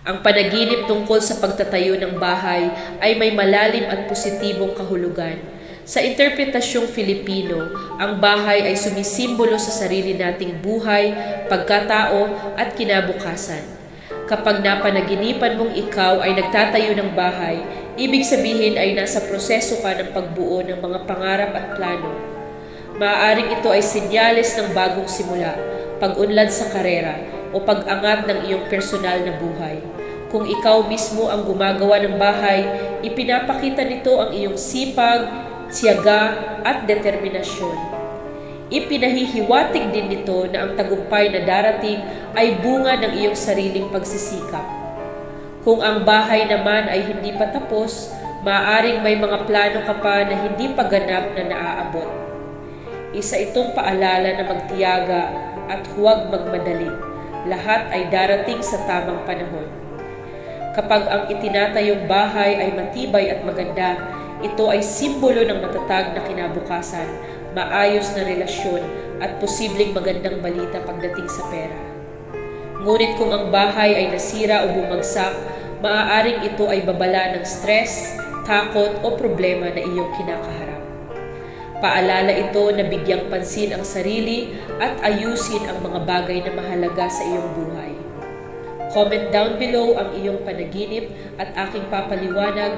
Ang panaginip tungkol sa pagtatayo ng bahay ay may malalim at positibong kahulugan. Sa interpretasyong Filipino, ang bahay ay sumisimbolo sa sarili nating buhay, pagkatao at kinabukasan. Kapag napanaginipan mong ikaw ay nagtatayo ng bahay, ibig sabihin ay nasa proseso ka ng pagbuo ng mga pangarap at plano. Maaaring ito ay senyales ng bagong simula, pag-unlad sa karera, o pag-angat ng iyong personal na buhay. Kung ikaw mismo ang gumagawa ng bahay, ipinapakita nito ang iyong sipag, tiyaga at determinasyon. Ipinahihiwatig din nito na ang tagumpay na darating ay bunga ng iyong sariling pagsisikap. Kung ang bahay naman ay hindi pa tapos, maaaring may mga plano ka pa na hindi pa ganap na naaabot. Isa itong paalala na magtiyaga at huwag magmadali. Lahat ay darating sa tamang panahon. Kapag ang itinatayong bahay ay matibay at maganda, ito ay simbolo ng matatag na kinabukasan, maayos na relasyon at posibleng magandang balita pagdating sa pera. Ngunit kung ang bahay ay nasira o bumagsak, maaaring ito ay babala ng stress, takot o problema na iyong kinakaharap. Paalala ito na bigyang pansin ang sarili at ayusin ang mga bagay na mahalaga sa iyong buhay. Comment down below ang iyong panaginip at aking papaliwanag